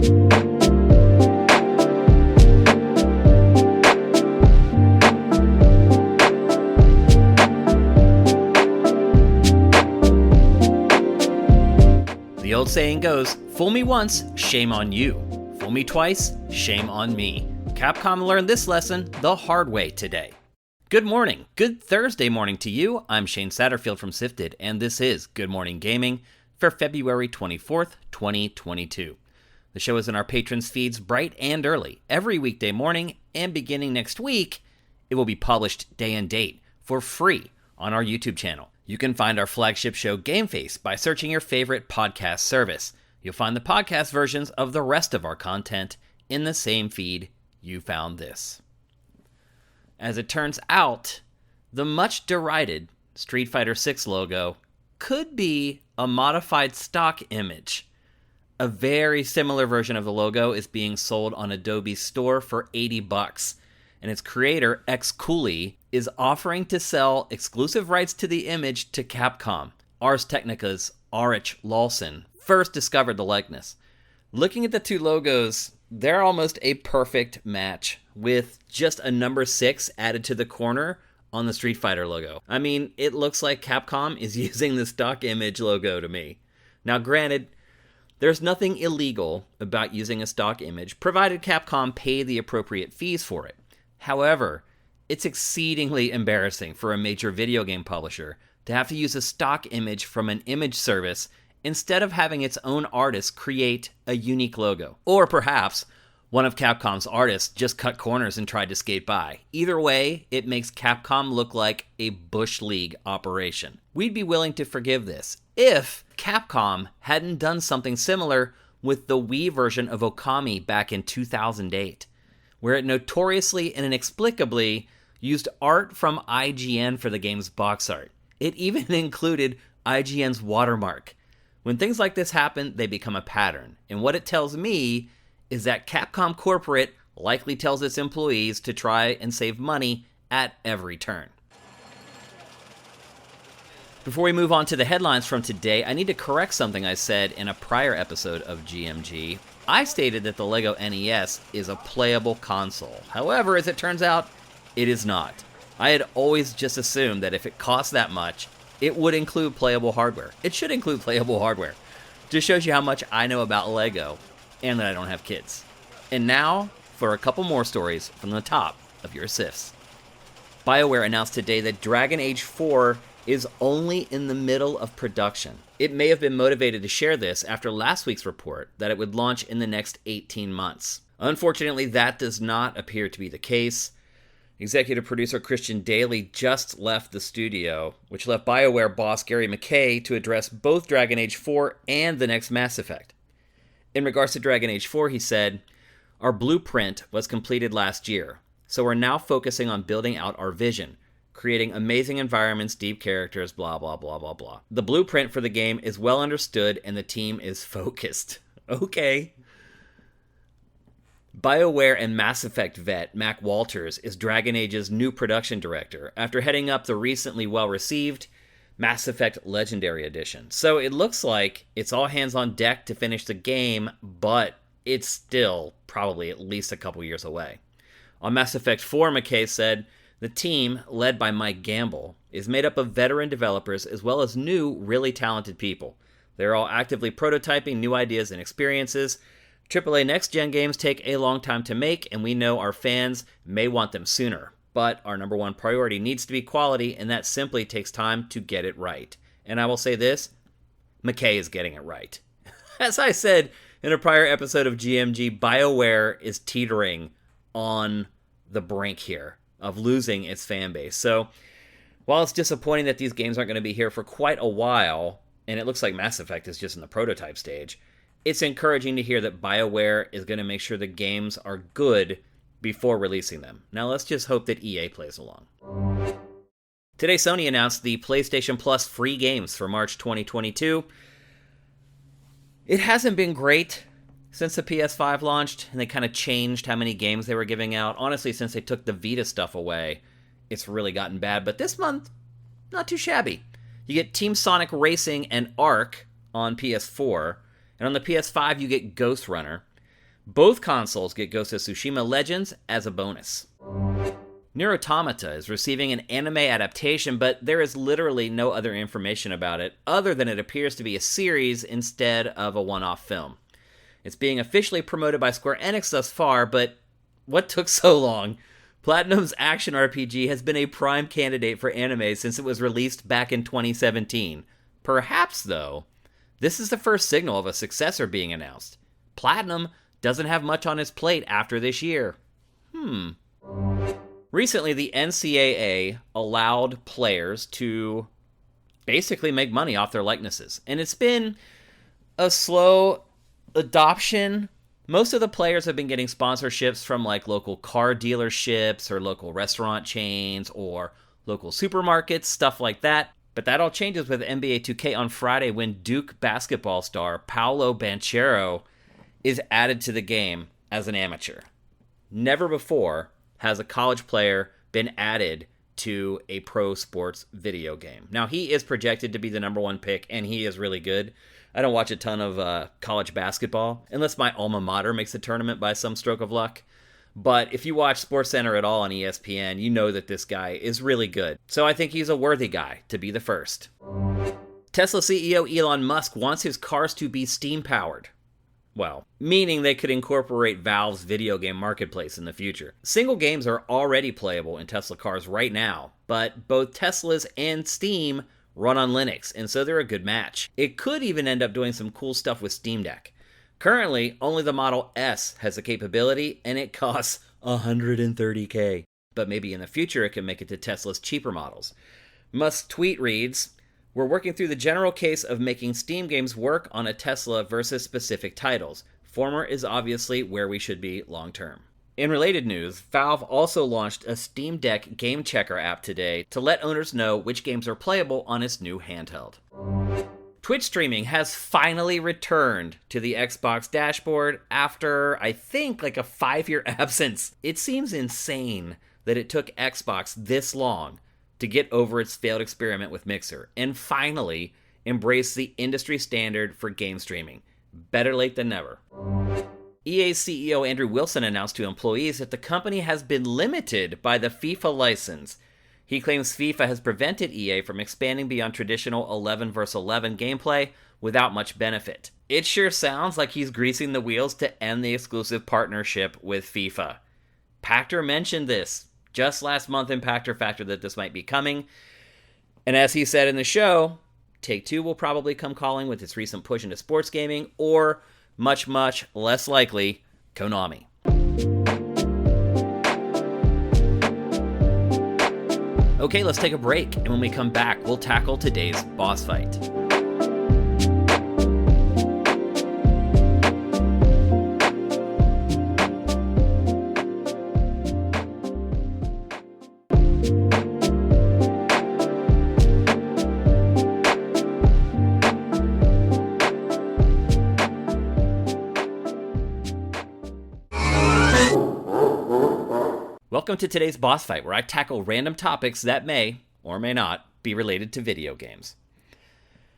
The old saying goes, fool me once, shame on you. Fool me twice, shame on me. Capcom learned this lesson the hard way today. Good morning, good Thursday morning to you. I'm Shane Satterfield from Sifted, and this is Good Morning Gaming for February 24th, 2022. The show is in our patrons' feeds bright and early, every weekday morning, and beginning next week, it will be published day and date for free on our YouTube channel. You can find our flagship show Game Face by searching your favorite podcast service. You'll find the podcast versions of the rest of our content in the same feed you found this. As it turns out, the much derided Street Fighter VI logo could be a modified stock image. A very similar version of the logo is being sold on Adobe's store for $80, and its creator, X Cooley, is offering to sell exclusive rights to the image to Capcom. Ars Technica's Arich Lawson first discovered the likeness. Looking at the two logos, they're almost a perfect match, with just a number 6 added to the corner on the Street Fighter logo. I mean, it looks like Capcom is using the stock image logo to me. Now granted, there's nothing illegal about using a stock image, provided Capcom pay the appropriate fees for it. However, it's exceedingly embarrassing for a major video game publisher to have to use a stock image from an image service instead of having its own artist create a unique logo. Or perhaps one of Capcom's artists just cut corners and tried to skate by. Either way, it makes Capcom look like a Bush League operation. We'd be willing to forgive this if Capcom hadn't done something similar with the Wii version of Okami back in 2008, where it notoriously and inexplicably used art from IGN for the game's box art. It even included IGN's watermark. When things like this happen, they become a pattern. And what it tells me is that Capcom Corporate likely tells its employees to try and save money at every turn. Before we move on to the headlines from today, I need to correct something I said in a prior episode of GMG. I stated that the LEGO NES is a playable console. However, as it turns out, it is not. I had always just assumed that if it cost that much, it would include playable hardware. It should include playable hardware. Just shows you how much I know about LEGO and that I don't have kids. And now, for a couple more stories from the top of your SIFs. BioWare announced today that Dragon Age 4 is only in the middle of production. It may have been motivated to share this after last week's report that it would launch in the next 18 months. Unfortunately, that does not appear to be the case. Executive producer Christian Daly just left the studio, which left BioWare boss Gary McKay to address both Dragon Age 4 and the next Mass Effect. In regards to Dragon Age 4, he said, "Our blueprint was completed last year, so we're now focusing on building out our vision, creating amazing environments, deep characters, blah, blah, blah, blah, blah. The blueprint for the game is well understood and the team is focused." Okay. BioWare and Mass Effect vet Mac Walters is Dragon Age's new production director after heading up the recently well-received Mass Effect Legendary Edition. So it looks like it's all hands on deck to finish the game, but it's still probably at least a couple years away. On Mass Effect 4, McKay said, "The team, led by Mike Gamble, is made up of veteran developers as well as new, really talented people. They're all actively prototyping new ideas and experiences. AAA next-gen games take a long time to make, and we know our fans may want them sooner. But our number one priority needs to be quality, and that simply takes time to get it right." And I will say this, McKay is getting it right. As I said in a prior episode of GMG, BioWare is teetering on the brink here of losing its fan base. So while it's disappointing that these games aren't going to be here for quite a while, and it looks like Mass Effect is just in the prototype stage, it's encouraging to hear that BioWare is going to make sure the games are good before releasing them. Now let's just hope that EA plays along. Today, Sony announced the PlayStation Plus free games for March 2022. It hasn't been great since the PS5 launched, and they kind of changed how many games they were giving out. Honestly, since they took the Vita stuff away, it's really gotten bad. But this month, not too shabby. You get Team Sonic Racing and Arc on PS4, and on the PS5 you get Ghost Runner. Both consoles get Ghost of Tsushima Legends as a bonus. Nier Automata is receiving an anime adaptation, but there is literally no other information about it, other than it appears to be a series instead of a one-off film. It's being officially promoted by Square Enix thus far, but what took so long? Platinum's action RPG has been a prime candidate for anime since it was released back in 2017. Perhaps, though, this is the first signal of a successor being announced. Platinum doesn't have much on its plate after this year. Recently, the NCAA allowed players to basically make money off their likenesses, and it's been a slow adoption. Most of the players have been getting sponsorships from like local car dealerships or local restaurant chains or local supermarkets, stuff like that. But that all changes with NBA 2K on Friday when Duke basketball star Paolo Banchero is added to the game as an amateur. Never before has a college player been added to a pro sports video game. Now, he is projected to be the number one pick, and he is really good. I don't watch a ton of college basketball, unless my alma mater makes a tournament by some stroke of luck. But if you watch SportsCenter at all on ESPN, you know that this guy is really good. So I think he's a worthy guy to be the first. Tesla CEO Elon Musk wants his cars to be steam-powered. Well, meaning they could incorporate Valve's video game marketplace in the future. Single games are already playable in Tesla cars right now, but both Teslas and Steam run on Linux, and so they're a good match. It could even end up doing some cool stuff with Steam Deck. Currently, only the Model S has the capability, and it costs $130K. But maybe in the future it can make it to Tesla's cheaper models. Musk's tweet reads, "We're working through the general case of making Steam games work on a Tesla versus specific titles. Former is obviously where we should be long term." In related news, Valve also launched a Steam Deck Game Checker app today to let owners know which games are playable on its new handheld. Twitch streaming has finally returned to the Xbox dashboard after, I think, like a 5-year absence. It seems insane that it took Xbox this long to get over its failed experiment with Mixer and finally embrace the industry standard for game streaming. Better late than never. EA's CEO Andrew Wilson announced to employees that the company has been limited by the FIFA license. He claims FIFA has prevented EA from expanding beyond traditional 11 vs 11 gameplay without much benefit. It sure sounds like he's greasing the wheels to end the exclusive partnership with FIFA. Pachter mentioned this just last month in Pachter Factor that this might be coming. And as he said in the show, Take-Two will probably come calling with its recent push into sports gaming, or much, much less likely, Konami. Okay, let's take a break, and when we come back, we'll tackle today's boss fight. Welcome to today's boss fight, where I tackle random topics that may, or may not, be related to video games.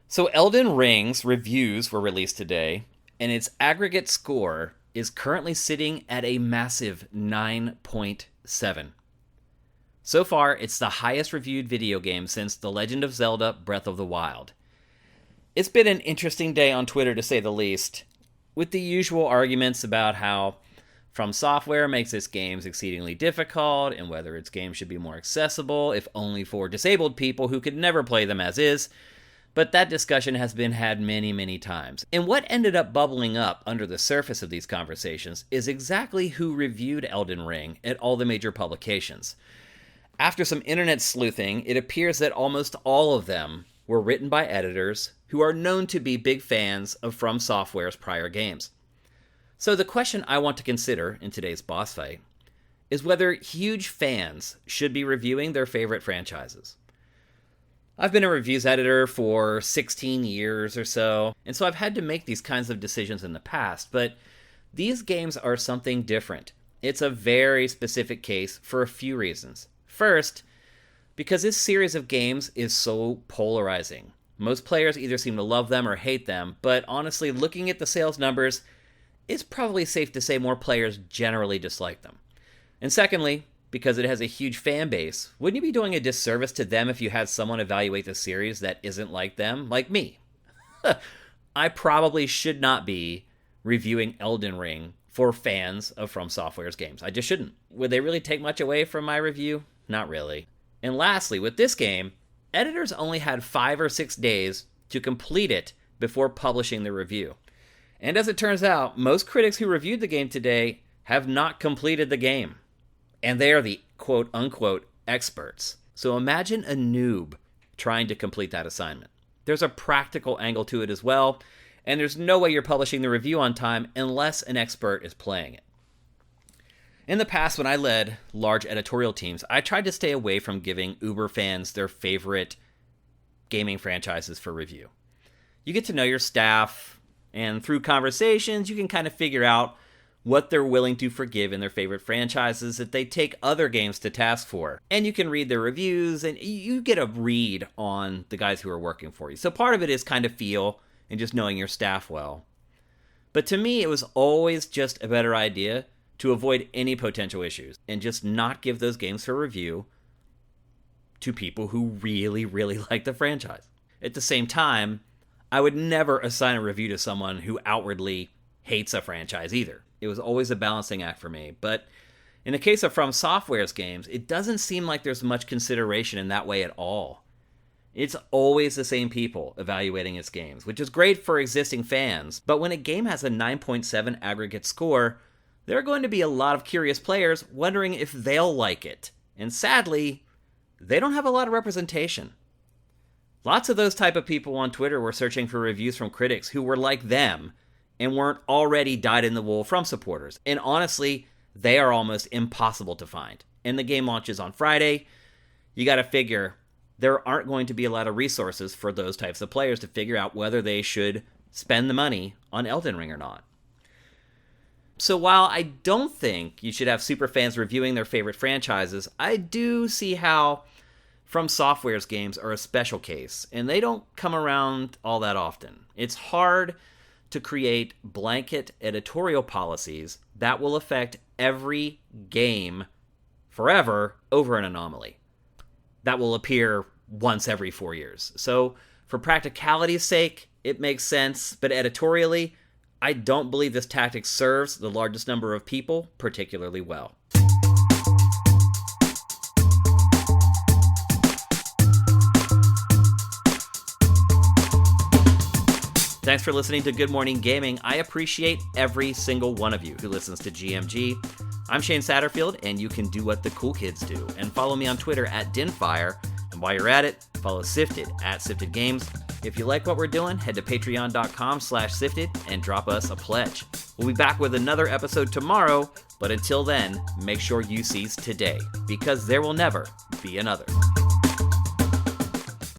So Elden Ring's reviews were released today, and its aggregate score is currently sitting at a massive 9.7. So far, it's the highest reviewed video game since The Legend of Zelda Breath of the Wild. It's been an interesting day on Twitter, to say the least, with the usual arguments about how From Software makes its games exceedingly difficult, and whether its games should be more accessible, if only for disabled people who could never play them as is. But that discussion has been had many, many times. And what ended up bubbling up under the surface of these conversations is exactly who reviewed Elden Ring at all the major publications. After some internet sleuthing, it appears that almost all of them were written by editors who are known to be big fans of From Software's prior games. So the question I want to consider in today's boss fight is whether huge fans should be reviewing their favorite franchises. I've been a reviews editor for 16 years or so, and so I've had to make these kinds of decisions in the past, but these games are something different. It's a very specific case for a few reasons. First, because this series of games is so polarizing. Most players either seem to love them or hate them, but honestly, looking at the sales numbers, it's probably safe to say more players generally dislike them. And secondly, because it has a huge fan base, wouldn't you be doing a disservice to them if you had someone evaluate the series that isn't like them, like me? I probably should not be reviewing Elden Ring for fans of From Software's games. I just shouldn't. Would they really take much away from my review? Not really. And lastly, with this game, editors only had 5 or 6 days to complete it before publishing the review. And as it turns out, most critics who reviewed the game today have not completed the game. And they are the quote-unquote experts. So imagine a noob trying to complete that assignment. There's a practical angle to it as well, and there's no way you're publishing the review on time unless an expert is playing it. In the past, when I led large editorial teams, I tried to stay away from giving Uber fans their favorite gaming franchises for review. You get to know your staff, and through conversations, you can kind of figure out what they're willing to forgive in their favorite franchises that they take other games to task for. And you can read their reviews, and you get a read on the guys who are working for you. So part of it is kind of feel and just knowing your staff well. But to me, it was always just a better idea to avoid any potential issues and just not give those games for review to people who really, really like the franchise. At the same time, I would never assign a review to someone who outwardly hates a franchise either. It was always a balancing act for me. But in the case of From Software's games, it doesn't seem like there's much consideration in that way at all. It's always the same people evaluating its games, which is great for existing fans. But when a game has a 9.7 aggregate score, there are going to be a lot of curious players wondering if they'll like it. And sadly, they don't have a lot of representation. Lots of those type of people on Twitter were searching for reviews from critics who were like them and weren't already dyed-in-the-wool From supporters. And honestly, they are almost impossible to find. And the game launches on Friday. You got to figure there aren't going to be a lot of resources for those types of players to figure out whether they should spend the money on Elden Ring or not. So while I don't think you should have superfans reviewing their favorite franchises, I do see how From Software's games are a special case, and they don't come around all that often. It's hard to create blanket editorial policies that will affect every game forever over an anomaly that will appear once every 4 years. So for practicality's sake, it makes sense, but editorially, I don't believe this tactic serves the largest number of people particularly well. Thanks for listening to Good Morning Gaming. I appreciate every single one of you who listens to GMG. I'm Shane Satterfield, and you can do what the cool kids do and follow me on Twitter at Dinfire. And while you're at it, follow Sifted at Sifted Games. If you like what we're doing, head to patreon.com/Sifted and drop us a pledge. We'll be back with another episode tomorrow, but until then, make sure you seize today, because there will never be another.